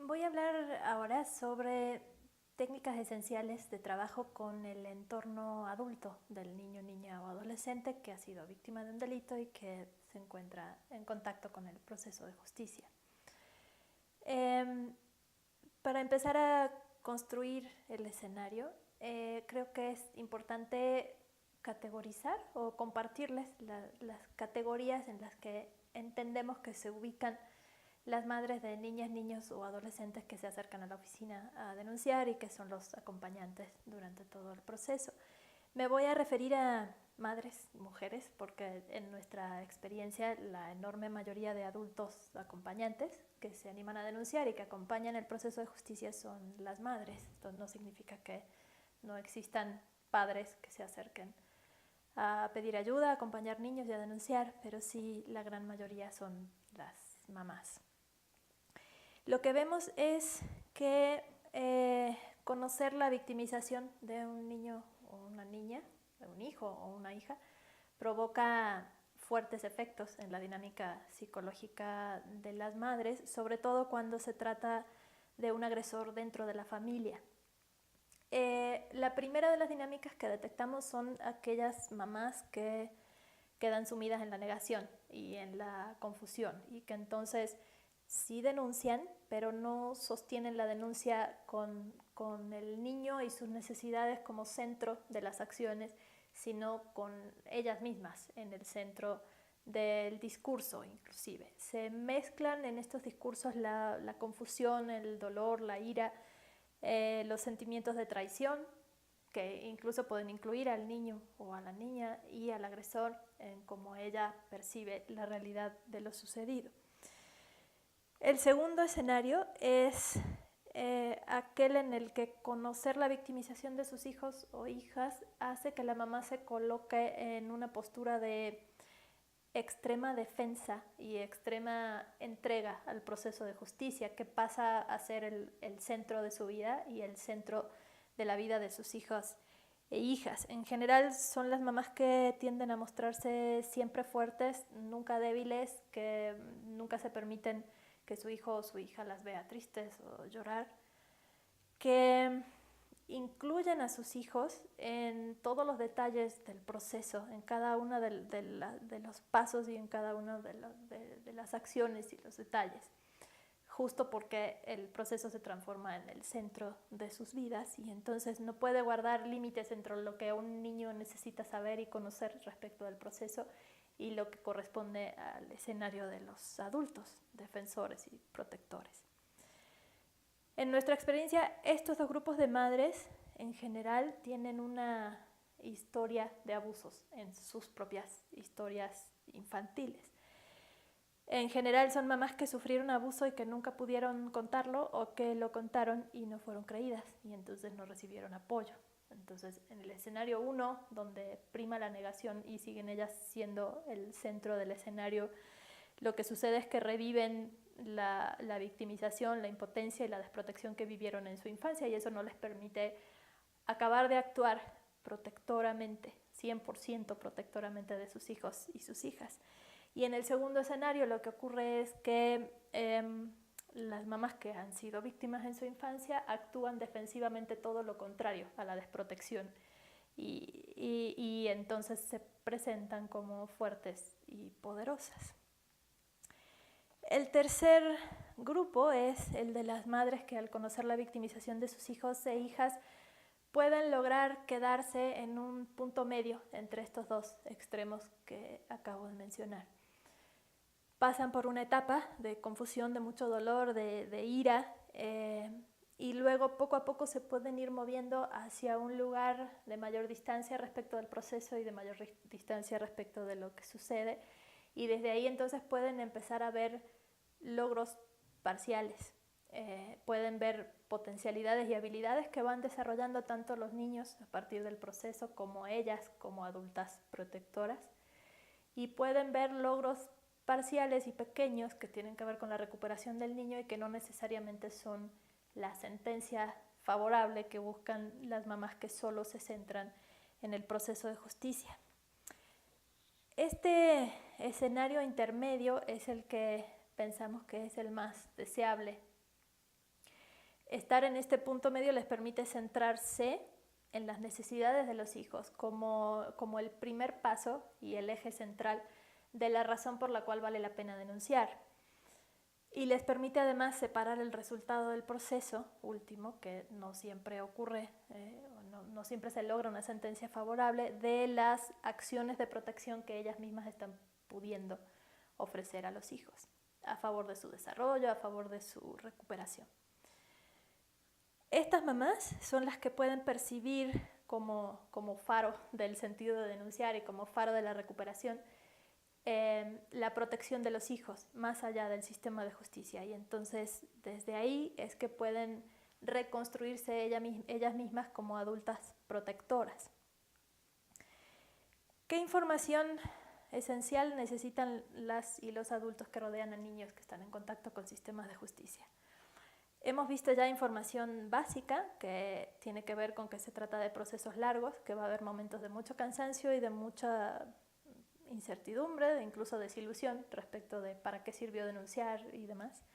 Voy a hablar ahora sobre técnicas esenciales de trabajo con el entorno adulto del niño, niña o adolescente que ha sido víctima de un delito y que se encuentra en contacto con el proceso de justicia. Para empezar a construir el escenario, creo que es importante categorizar o compartirles las categorías en las que entendemos que se ubican las madres de niñas, niños o adolescentes que se acercan a la oficina a denunciar y que son los acompañantes durante todo el proceso. Me voy a referir a madres, mujeres, porque en nuestra experiencia la enorme mayoría de adultos acompañantes que se animan a denunciar y que acompañan el proceso de justicia son las madres. Esto no significa que no existan padres que se acerquen a pedir ayuda, a acompañar niños y a denunciar, pero sí la gran mayoría son las mamás. Lo que vemos es que conocer la victimización de un niño o una niña, de un hijo o una hija, provoca fuertes efectos en la dinámica psicológica de las madres, sobre todo cuando se trata de un agresor dentro de la familia. La primera de las dinámicas que detectamos son aquellas mamás que quedan sumidas en la negación y en la confusión y que entonces sí denuncian, pero no sostienen la denuncia con el niño y sus necesidades como centro de las acciones, sino con ellas mismas en el centro del discurso inclusive. Se mezclan en estos discursos la confusión, el dolor, la ira, los sentimientos de traición, que incluso pueden incluir al niño o a la niña y al agresor en cómo ella percibe la realidad de lo sucedido. El segundo escenario es aquel en el que conocer la victimización de sus hijos o hijas hace que la mamá se coloque en una postura de extrema defensa y extrema entrega al proceso de justicia, que pasa a ser el centro de su vida y el centro de la vida de sus hijos e hijas. En general son las mamás que tienden a mostrarse siempre fuertes, nunca débiles, que nunca se permiten que su hijo o su hija las vea tristes o llorar, que incluyen a sus hijos en todos los detalles del proceso, en cada uno de los pasos y en cada una de las acciones y los detalles, justo porque el proceso se transforma en el centro de sus vidas y entonces no puede guardar límites entre lo que un niño necesita saber y conocer respecto del proceso y lo que corresponde al escenario de los adultos, defensores y protectores. En nuestra experiencia, estos dos grupos de madres en general tienen una historia de abusos en sus propias historias infantiles. En general son mamás que sufrieron abuso y que nunca pudieron contarlo o que lo contaron y no fueron creídas y entonces no recibieron apoyo. Entonces, en el escenario 1, donde prima la negación y siguen ellas siendo el centro del escenario, lo que sucede es que reviven la victimización, la impotencia y la desprotección que vivieron en su infancia y eso no les permite acabar de actuar protectoramente, 100% protectoramente de sus hijos y sus hijas. Y en el segundo escenario lo que ocurre es que las mamás que han sido víctimas en su infancia actúan defensivamente todo lo contrario a la desprotección y entonces se presentan como fuertes y poderosas. El tercer grupo es el de las madres que al conocer la victimización de sus hijos e hijas pueden lograr quedarse en un punto medio entre estos dos extremos que acabo de mencionar. Pasan por una etapa de confusión, de mucho dolor, de ira, y luego poco a poco se pueden ir moviendo hacia un lugar de mayor distancia respecto del proceso y de mayor distancia respecto de lo que sucede. Y desde ahí entonces pueden empezar a ver logros parciales. Pueden ver potencialidades y habilidades que van desarrollando tanto los niños a partir del proceso como ellas como adultas protectoras y pueden ver logros parciales y pequeños que tienen que ver con la recuperación del niño y que no necesariamente son la sentencia favorable que buscan las mamás que solo se centran en el proceso de justicia. Este escenario intermedio es el que pensamos que es el más deseable Estar en este punto medio les permite centrarse en las necesidades de los hijos como el primer paso y el eje central de la razón por la cual vale la pena denunciar. Y les permite además separar el resultado del proceso último, que no siempre ocurre, no siempre se logra una sentencia favorable, de las acciones de protección que ellas mismas están pudiendo ofrecer a los hijos, a favor de su desarrollo, a favor de su recuperación. Estas mamás son las que pueden percibir como faro del sentido de denunciar y como faro de la recuperación la protección de los hijos más allá del sistema de justicia, y entonces desde ahí es que pueden reconstruirse ellas mismas como adultas protectoras. ¿Qué información esencial necesitan las y los adultos que rodean a niños que están en contacto con sistemas de justicia? Hemos visto ya información básica que tiene que ver con que se trata de procesos largos, que va a haber momentos de mucho cansancio y de mucha incertidumbre, incluso desilusión respecto de para qué sirvió denunciar y demás,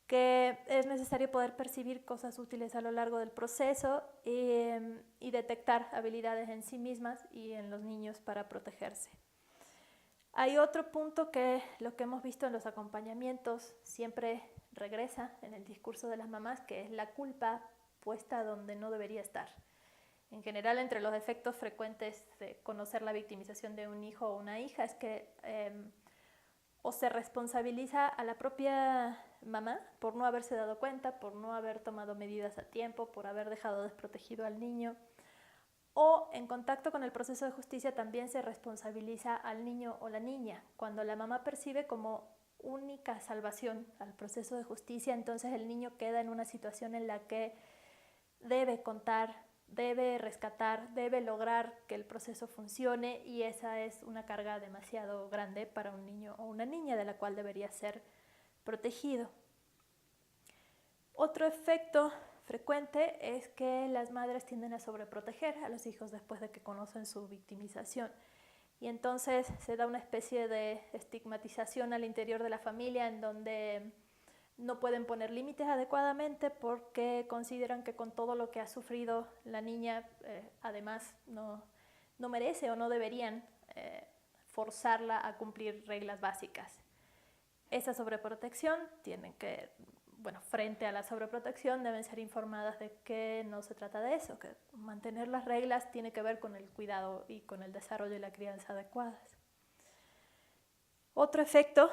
que es necesario poder percibir cosas útiles a lo largo del proceso y detectar habilidades en sí mismas y en los niños para protegerse. Hay otro punto que lo que hemos visto en los acompañamientos siempre regresa en el discurso de las mamás, que es la culpa puesta donde no debería estar. En general, entre los efectos frecuentes de conocer la victimización de un hijo o una hija es que o se responsabiliza a la propia mamá por no haberse dado cuenta, por no haber tomado medidas a tiempo, por haber dejado desprotegido al niño, o en contacto con el proceso de justicia también se responsabiliza al niño o la niña. Cuando la mamá percibe como única salvación al proceso de justicia, entonces el niño queda en una situación en la que debe contar, debe rescatar, debe lograr que el proceso funcione, y esa es una carga demasiado grande para un niño o una niña de la cual debería ser protegido. Otro efecto frecuente es que las madres tienden a sobreproteger a los hijos después de que conocen su victimización, y entonces se da una especie de estigmatización al interior de la familia en donde no pueden poner límites adecuadamente porque consideran que con todo lo que ha sufrido la niña además no merece o no deberían forzarla a cumplir reglas básicas. Esa sobreprotección frente a la sobreprotección deben ser informadas de que no se trata de eso, que mantener las reglas tiene que ver con el cuidado y con el desarrollo y la crianza adecuadas. Otro efecto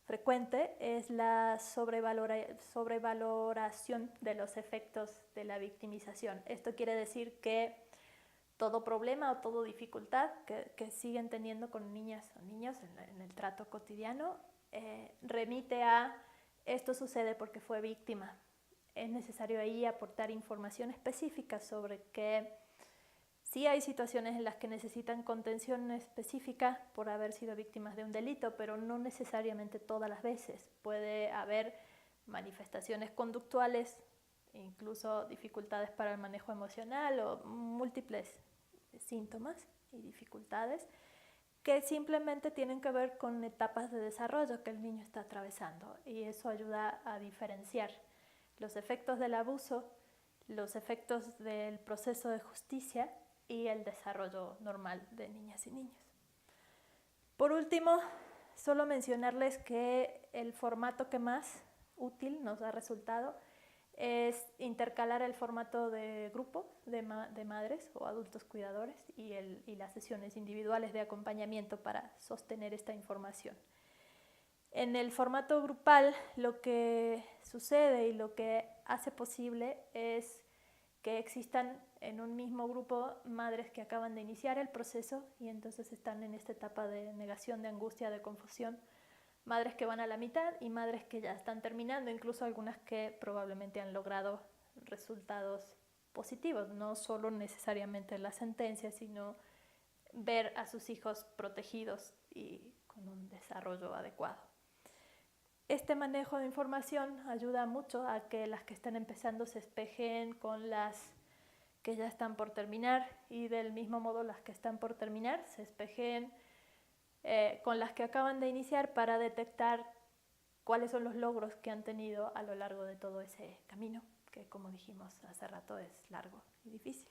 frecuente es la sobrevaloración de los efectos de la victimización. Esto quiere decir que todo problema o toda dificultad que siguen teniendo con niñas o niños en el trato cotidiano remite a esto sucede porque fue víctima. Es necesario ahí aportar información específica sobre que sí hay situaciones en las que necesitan contención específica por haber sido víctimas de un delito, pero no necesariamente todas las veces. Puede haber manifestaciones conductuales, incluso dificultades para el manejo emocional o múltiples síntomas y dificultades que simplemente tienen que ver con etapas de desarrollo que el niño está atravesando, y eso ayuda a diferenciar los efectos del abuso, los efectos del proceso de justicia y el desarrollo normal de niñas y niños. Por último, solo mencionarles que el formato que más útil nos ha resultado es intercalar el formato de grupo de madres o adultos cuidadores y las sesiones individuales de acompañamiento para sostener esta información. En el formato grupal, lo que sucede y lo que hace posible es que existan en un mismo grupo madres que acaban de iniciar el proceso y entonces están en esta etapa de negación, de angustia, de confusión, madres que van a la mitad y madres que ya están terminando, incluso algunas que probablemente han logrado resultados positivos, no solo necesariamente la sentencia, sino ver a sus hijos protegidos y con un desarrollo adecuado. Este manejo de información ayuda mucho a que las que están empezando se espejen con las que ya están por terminar, y del mismo modo las que están por terminar se espejen con las que acaban de iniciar para detectar cuáles son los logros que han tenido a lo largo de todo ese camino que como dijimos hace rato es largo y difícil.